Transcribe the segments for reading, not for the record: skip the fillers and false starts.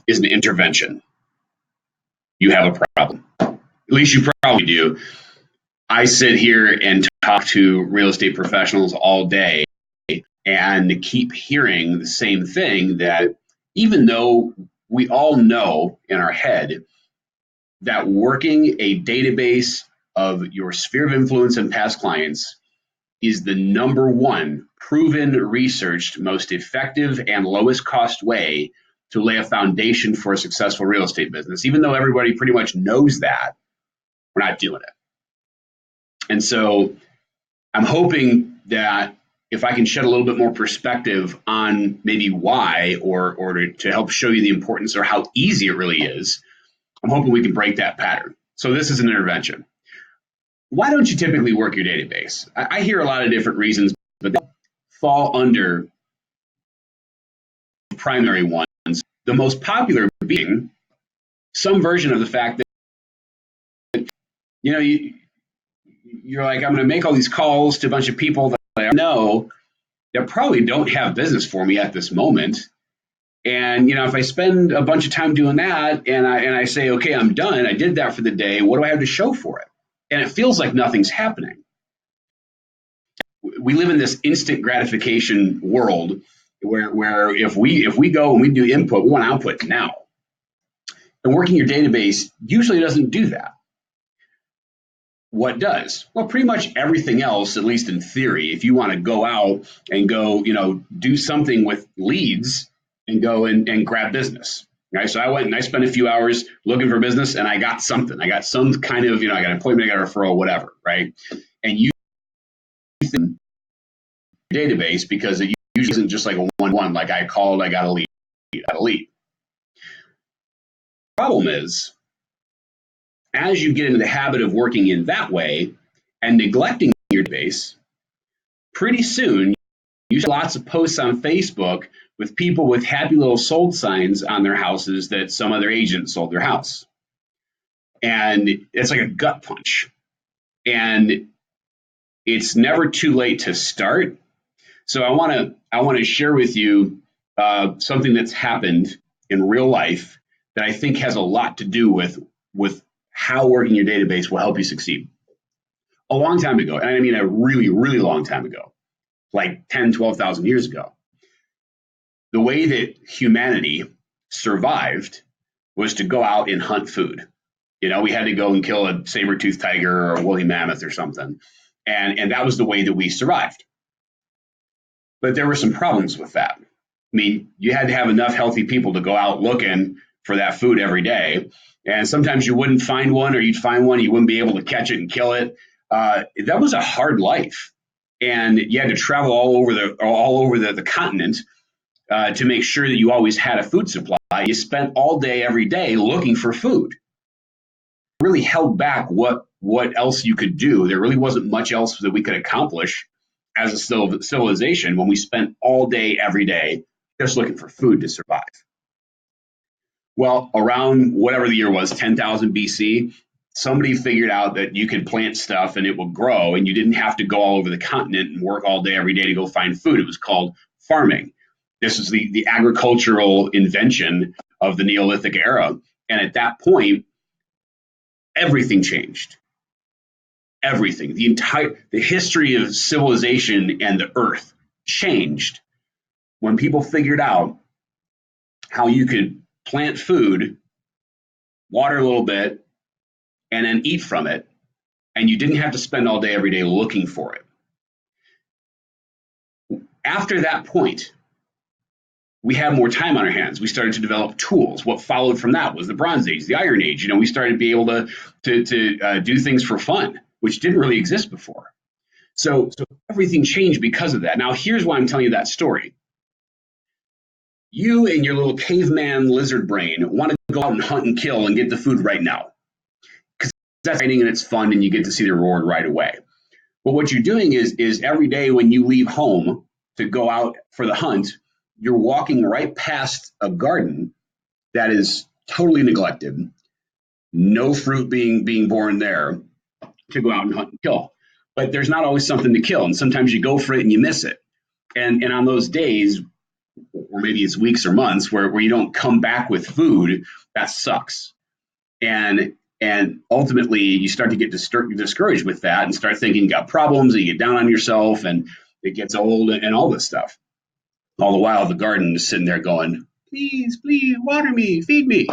is an intervention. You have a problem. At least you probably do. I sit here and talk to real estate professionals all day and keep hearing the same thing, that even though we all know in our head that working a database of your sphere of influence and past clients is the number one proven, researched, most effective and lowest cost way to lay a foundation for a successful real estate business, even though everybody pretty much knows that, we're not doing it. And so I'm hoping that if I can shed a little bit more perspective on maybe why, or to help show you the importance or how easy it really is, I'm hoping we can break that pattern. So this is an intervention. Why don't you typically work your database? I hear a lot of different reasons, but they fall under primary ones. The most popular being some version of the fact that, you're like, I'm going to make all these calls to a bunch of people that I know that probably don't have business for me at this moment. And, if I spend a bunch of time doing that and I say, okay, I'm done, I did that for the day, what do I have to show for it? And it feels like nothing's happening. We live in this instant gratification world where if we go and we do input, we want output now. And working your database usually doesn't do that. What does? Well, pretty much everything else, at least in theory. If you want to go out and go, do something with leads and go and grab business. Right. So I went and I spent a few hours looking for business and I got something. I got some kind of, I got an appointment, I got a referral, whatever. Right. And you think database, because it usually isn't just like a 1-1, like I called, I got a lead, The problem is, as you get into the habit of working in that way and neglecting your database, pretty soon you see lots of posts on Facebook with people with happy little sold signs on their houses that some other agent sold their house. And it's like a gut punch. And it's never too late to start. So I want to share with you something that's happened in real life that I think has a lot to do with how working your database will help you succeed. A long time ago, and I mean a really, really long time ago, like 10, 12,000 years ago, the way that humanity survived was to go out and hunt food. We had to go and kill a saber-toothed tiger or a woolly mammoth or something. And that was the way that we survived. But there were some problems with that. I mean, you had to have enough healthy people to go out looking for that food every day. And sometimes you wouldn't find one, or you'd find one, you wouldn't be able to catch it and kill it. That was a hard life. And you had to travel all over the continent to make sure that you always had a food supply. You spent all day, every day looking for food. It really held back what else you could do. There really wasn't much else that we could accomplish as a civilization when we spent all day, every day, just looking for food to survive. Well, around whatever the year was, 10,000 BC, somebody figured out that you could plant stuff and it will grow, and you didn't have to go all over the continent and work all day, every day to go find food. It was called farming. This is the agricultural invention of the Neolithic era. And at that point, everything changed. Everything. The history of civilization and the earth changed when people figured out how you could plant food, water a little bit, and then eat from it, and you didn't have to spend all day, every day looking for it. After that point, we had more time on our hands. We started to develop tools. What followed from that was the Bronze Age, the Iron Age. We started to be able to do things for fun, which didn't really exist before. So everything changed because of that. Now, here's why I'm telling you that story. You and your little caveman lizard brain want to go out and hunt and kill and get the food right now, because that's exciting and it's fun and you get to see the reward right away. But what you're doing is every day when you leave home to go out for the hunt, you're walking right past a garden that is totally neglected, no fruit being born there, to go out and hunt and kill. But there's not always something to kill, and sometimes you go for it and you miss it. And on those days, or maybe it's weeks or months where you don't come back with food, that sucks. And ultimately you start to get discouraged with that and start thinking you got problems and you get down on yourself and it gets old and all this stuff. All the while the garden is sitting there going, please, please water me, feed me.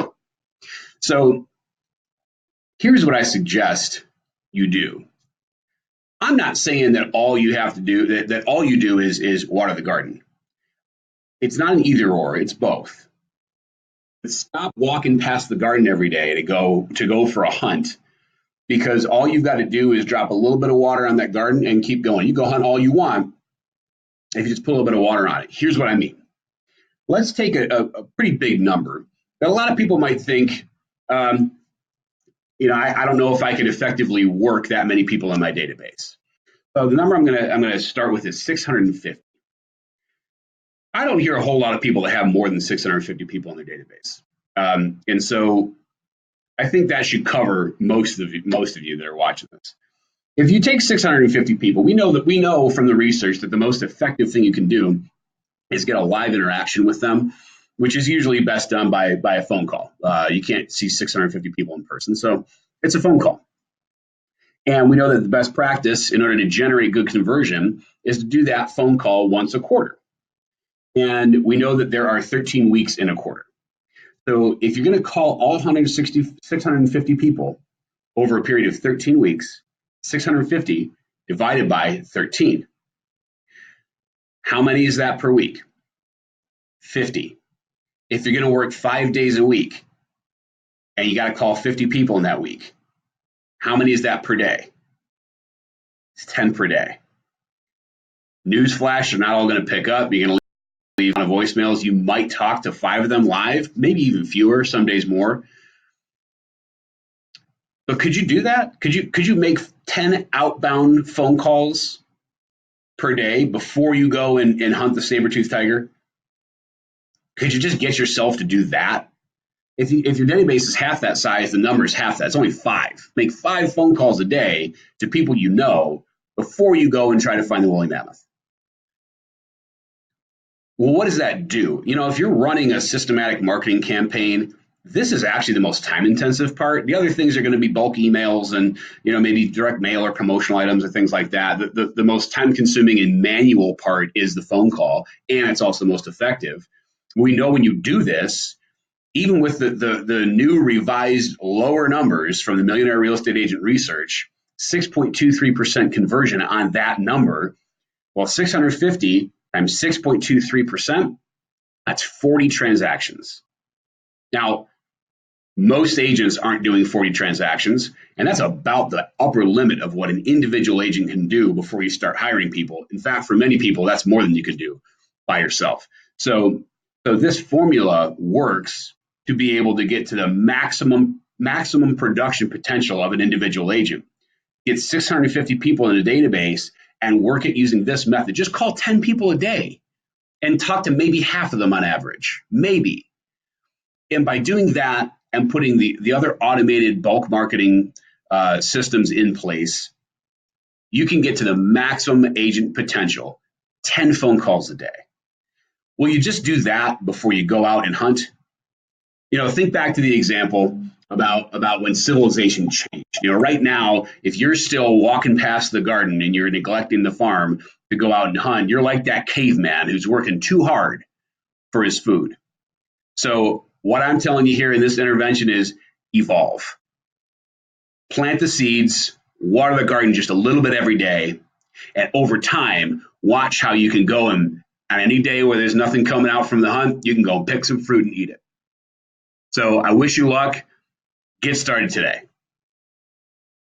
So here's what I suggest you do. I'm not saying that all you have to do that all you do is water the garden. It's not an either or, it's both. Stop walking past the garden every day to go for a hunt, because all you've got to do is drop a little bit of water on that garden and keep going. You go hunt all you want if you just put a little bit of water on it. Here's what I mean. Let's take a pretty big number that a lot of people might think, um, I don't know if I could effectively work that many people in my database. So the number I'm gonna start with is 650. I don't hear a whole lot of people that have more than 650 people in their database, and so I think that should cover most of you that are watching this. If you take 650 people, we know from the research that the most effective thing you can do is get a live interaction with them, which is usually best done by a phone call. You can't see 650 people in person, so it's a phone call. And we know that the best practice in order to generate good conversion is to do that phone call once a quarter. And we know that there are 13 weeks in a quarter. So if you're going to call all 650 people over a period of 13 weeks, 650 divided by 13. How many is that per week? 50. If you're going to work 5 days a week and you got to call 50 people in that week, how many is that per day? It's 10 per day. Newsflash, they're not all going to pick up. You're going to leave on voicemails. You might talk to 5 of them live, maybe even fewer, some days more. But could you do that? Could you make 10 outbound phone calls per day before you go and hunt the saber-toothed tiger? Could you just get yourself to do that? If your database is half that size, the number is half that. It's only 5. Make 5 phone calls a day to people you know before you go and try to find the woolly mammoth. Well, what does that do? If you're running a systematic marketing campaign, this is actually the most time intensive part. The other things are going to be bulk emails and maybe direct mail or promotional items or things like that. The most time consuming and manual part is the phone call, and it's also the most effective. We know when you do this, even with the new revised lower numbers from the Millionaire Real Estate Agent Research, 6.23% conversion on that number. Well, 650 times 6.23%, that's 40 transactions. Now, most agents aren't doing 40 transactions, and that's about the upper limit of what an individual agent can do before you start hiring people. In fact, for many people, that's more than you could do by yourself. So this formula works to be able to get to the maximum production potential of an individual agent. Get 650 people in a database and work it using this method. Just call 10 people a day and talk to maybe half of them on average, maybe. And by doing that and putting the other automated bulk marketing systems in place, you can get to the maximum agent potential, 10 phone calls a day. Will you just do that before you go out and hunt? Think back to the example about when civilization changed. Right now, if you're still walking past the garden and you're neglecting the farm to go out and hunt, you're like that caveman who's working too hard for his food. So what I'm telling you here in this intervention is evolve. Plant the seeds, water the garden just a little bit every day, and over time, watch how you can go and on any day where there's nothing coming out from the hunt, you can go pick some fruit and eat it. So I wish you luck. Get started today.